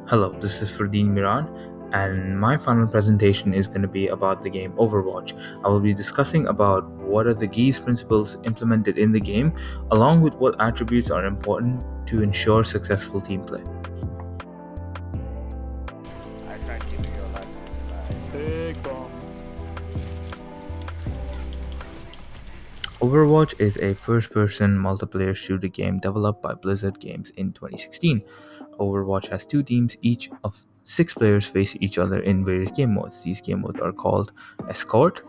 Hello, this is Ferdeen Miran, and my final presentation is going to be about the game Overwatch. I will be discussing about what are the GEAS principles implemented in the game, along with what attributes are important to ensure successful team play. I tried giving you a life boost, guys. Overwatch is a first-person multiplayer shooter game developed by Blizzard Games in 2016. Overwatch has two teams, each of 6 players face each other in various game modes. These game modes are called Escort,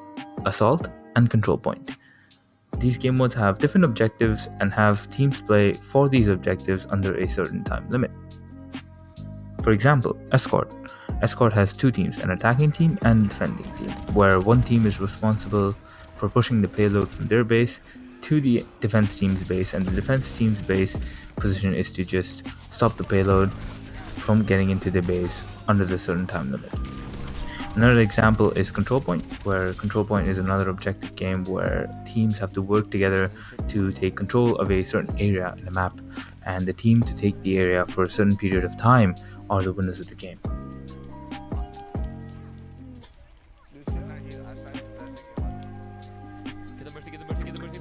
Assault, and Control Point. These game modes have different objectives and have teams play for these objectives under a certain time limit. For example, Escort. Escort has two teams, an attacking team and a defending team, where one team is responsible for pushing the payload from their base to the defense team's base, and the defense team's base position is to just stop the payload from getting into the base under the certain time limit. Another example is Control Point, where Control Point is another objective game where teams have to work together to take control of a certain area in the map, and the team to take the area for a certain period of time are the winners of the game.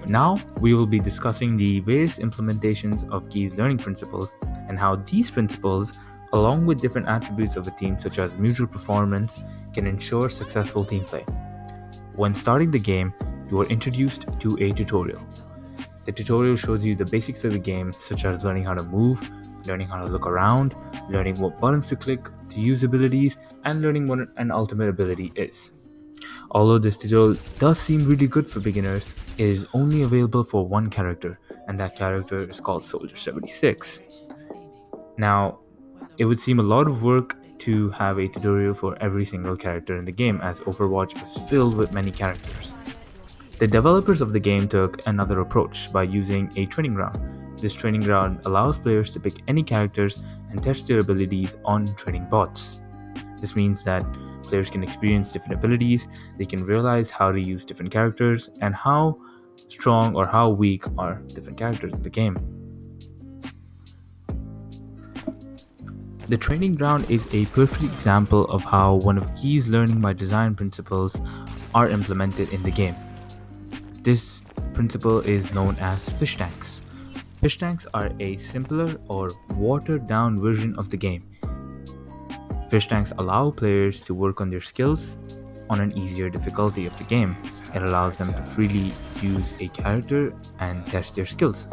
Now, we will be discussing the various implementations of GEAS learning principles and how these principles, along with different attributes of a team such as mutual performance, can ensure successful team play. When starting the game, you are introduced to a tutorial. The tutorial shows you the basics of the game, such as learning how to move, learning how to look around, learning what buttons to click to use abilities, and learning what an ultimate ability is. Although this tutorial does seem really good for beginners, it is only available for one character, and that character is called Soldier 76. Now, it would seem a lot of work to have a tutorial for every single character in the game, as Overwatch is filled with many characters. The developers of the game took another approach by using a training ground. This training ground allows players to pick any characters and test their abilities on training bots. This means that players can experience different abilities, they can realize how to use different characters, and how strong or how weak are different characters in the game. The training ground is a perfect example of how one of GEAS learning by design principles are implemented in the game. This principle is known as fish tanks. Fish tanks are a simpler or watered down version of the game. Fish tanks allow players to work on their skills on an easier difficulty of the game. It allows them to freely use a character and test their skills.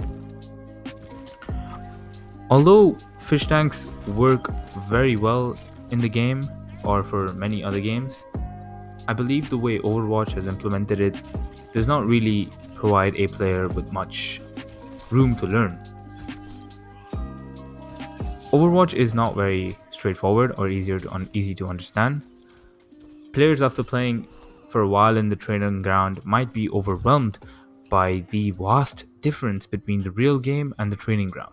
Although fish tanks work very well in the game or for many other games, I believe the way Overwatch has implemented it does not really provide a player with much room to learn. Overwatch is not very straightforward or easy to understand. Players, after playing for a while in the training ground, might be overwhelmed by the vast difference between the real game and the training ground.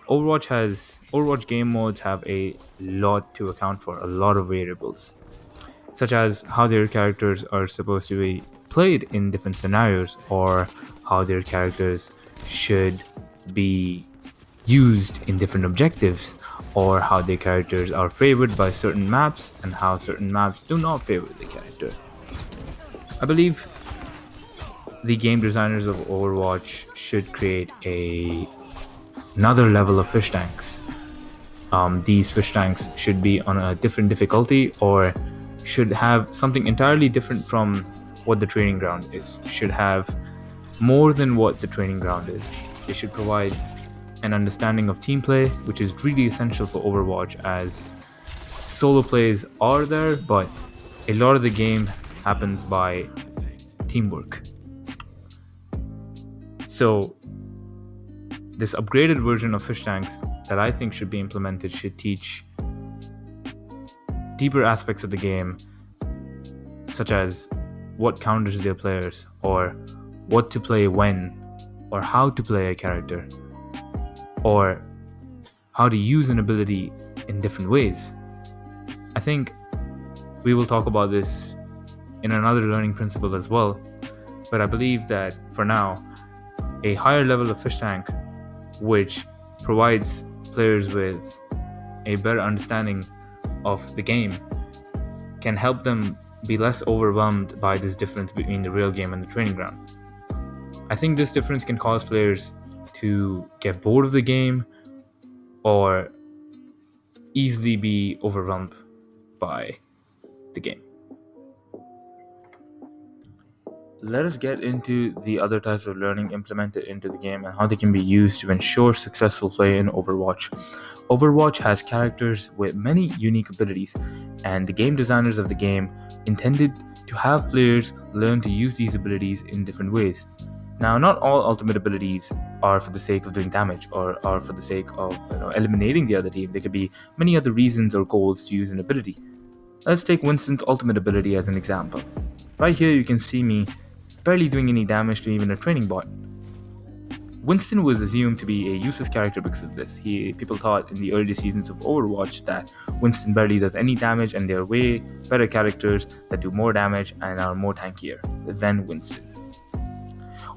Overwatch game modes have a lot to account for, a lot of variables, such as how their characters are supposed to be played in different scenarios, or how their characters should be used in different objectives, or how their characters are favored by certain maps and how certain maps do not favor the character. I believe the game designers of Overwatch should create another level of fish tanks. These fish tanks should be on a different difficulty, or should have something entirely different from what the training ground is. Should have more than what the training ground is. They should provide an understanding of team play, which is really essential for Overwatch, as solo plays are there, but a lot of the game happens by teamwork. So this upgraded version of fish tanks that I think should be implemented should teach deeper aspects of the game, such as what counters their players, or what to play when, or how to play a character, or how to use an ability in different ways. I think we will talk about this in another learning principle as well, but I believe that for now, a higher level of fish tank, which provides players with a better understanding of the game can help them be less overwhelmed by this difference between the real game and the training ground. I think this difference can cause players to get bored of the game or easily be overwhelmed by the game. Let us get into the other types of learning implemented into the game and how they can be used to ensure successful play in Overwatch. Overwatch has characters with many unique abilities, and the game designers of the game intended to have players learn to use these abilities in different ways. Now, not all ultimate abilities are for the sake of doing damage or are for the sake of eliminating the other team. There could be many other reasons or goals to use an ability. Let's take Winston's ultimate ability as an example. Right here you can see me barely doing any damage to even a training bot. Winston was assumed to be a useless character because of this. People thought in the early seasons of Overwatch that Winston barely does any damage and there are way better characters that do more damage and are more tankier than Winston.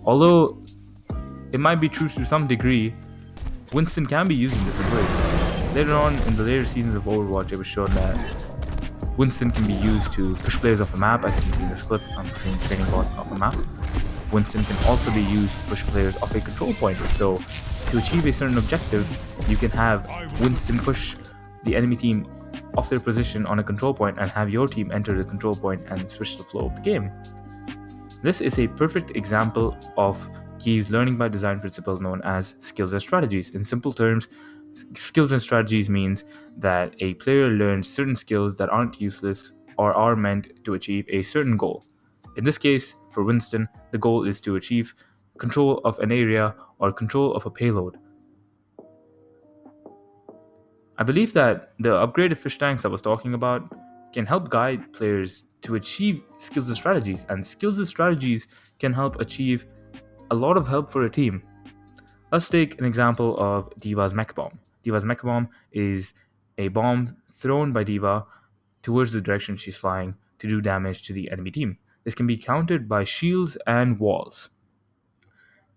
Although it might be true to some degree, Winston can be used in different ways. Later on in the later seasons of Overwatch, it was shown that Winston can be used to push players off a map, as you can see in this clip. I'm putting training bots off a map. Winston can also be used to push players off a control point. So, to achieve a certain objective, you can have Winston push the enemy team off their position on a control point and have your team enter the control point and switch the flow of the game. This is a perfect example of Key's learning by design principle known as skills and strategies. In simple terms, skills and strategies means that a player learns certain skills that aren't useless or are meant to achieve a certain goal. In this case, for Winston, the goal is to achieve control of an area or control of a payload. I believe that the upgraded fish tanks I was talking about can help guide players to achieve skills and strategies, and skills and strategies can help achieve a lot of help for a team. Let's take an example of D.Va's Mech Bomb. D.Va's Mech Bomb is a bomb thrown by D.Va towards the direction she's flying to do damage to the enemy team. This can be countered by shields and walls.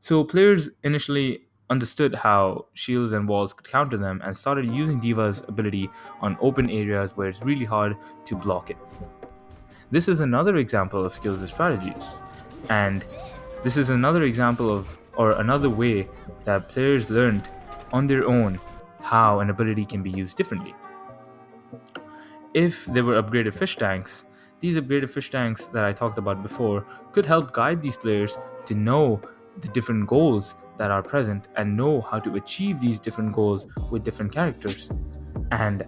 So players initially understood how shields and walls could counter them and started using D.Va's ability on open areas where it's really hard to block it. This is another example of skills and strategies. And this is another example of, or another way that players learned on their own how an ability can be used differently. If there were upgraded fish tanks, these upgraded fish tanks that I talked about before could help guide these players to know the different goals that are present and know how to achieve these different goals with different characters. And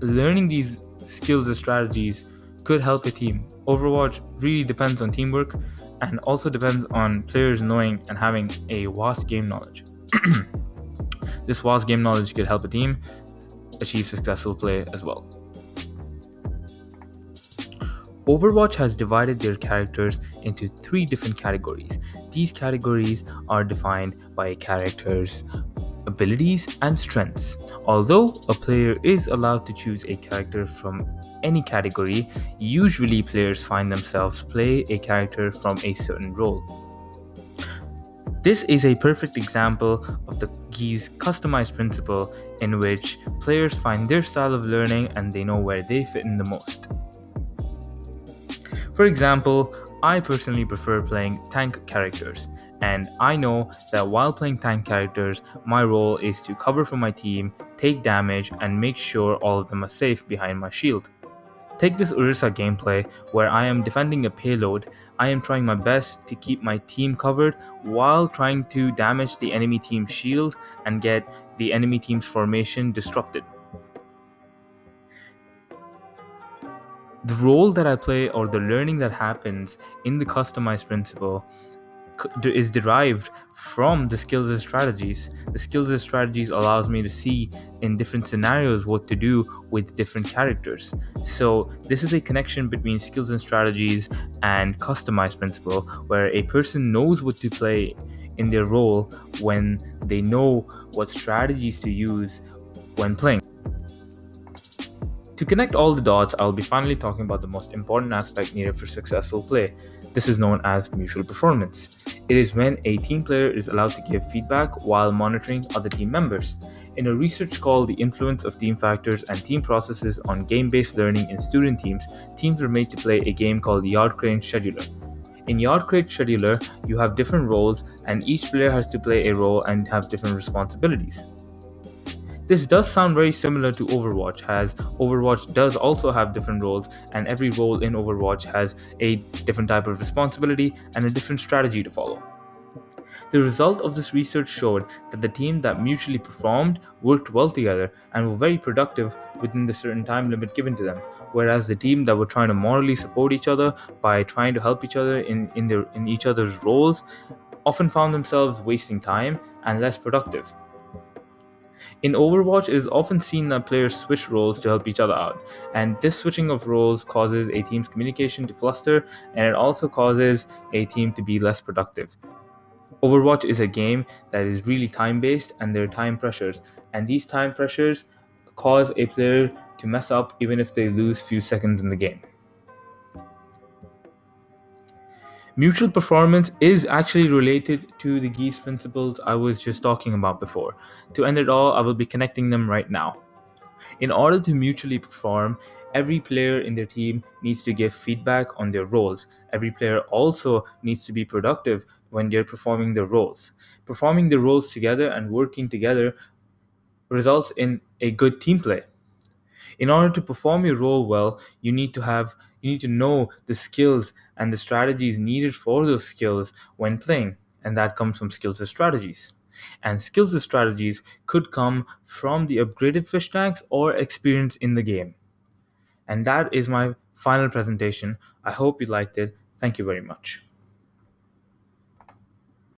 learning these skills and strategies could help a team. Overwatch really depends on teamwork and also depends on players knowing and having a vast game knowledge. This vast game knowledge could help a team achieve successful play as well. Overwatch has divided their characters into 3 different categories. These categories are defined by a character's abilities and strengths. Although a player is allowed to choose a character from any category, usually players find themselves play a character from a certain role. This is a perfect example of the Key's customized principle in which players find their style of learning and they know where they fit in the most. For example, I personally prefer playing tank characters, and I know that while playing tank characters, my role is to cover for my team, take damage, and make sure all of them are safe behind my shield. Take this Orisa gameplay where I am defending a payload. I am trying my best to keep my team covered while trying to damage the enemy team's shield and get the enemy team's formation disrupted. The role that I play or the learning that happens in the customized principle is derived from the skills and strategies. The skills and strategies allows me to see in different scenarios what to do with different characters. So this is a connection between skills and strategies and customized principle, where a person knows what to play in their role when they know what strategies to use when playing. To connect all the dots, I'll be finally talking about the most important aspect needed for successful play. This is known as mutual performance. It is when a team player is allowed to give feedback while monitoring other team members. In a research called The Influence of Team Factors and Team Processes on Game Based Learning in Student Teams, teams were made to play a game called Yard Crane Scheduler. In Yard Crate Scheduler, you have different roles, and each player has to play a role and have different responsibilities. This does sound very similar to Overwatch, as Overwatch does also have different roles, and every role in Overwatch has a different type of responsibility and a different strategy to follow. The result of this research showed that the team that mutually performed worked well together and were very productive within the certain time limit given to them, whereas the team that were trying to morally support each other by trying to help each other in each other's roles often found themselves wasting time and less productive. In Overwatch, it is often seen that players switch roles to help each other out, and this switching of roles causes a team's communication to fluster, and it also causes a team to be less productive. Overwatch is a game that is really time based and there are time pressures, and these time pressures cause a player to mess up even if they lose few seconds in the game. Mutual performance is actually related to the Geese principles I was just talking about before. To end it all, I will be connecting them right now. In order to mutually perform, every player in their team needs to give feedback on their roles. Every player also needs to be productive when they're performing their roles. Performing the roles together and working together results in a good team play. In order to perform your role well, you need to know the skills and the strategies needed for those skills when playing, and that comes from skills and strategies. And skills and strategies could come from the upgraded fish tanks or experience in the game. And that is my final presentation. I hope you liked it. Thank you very much.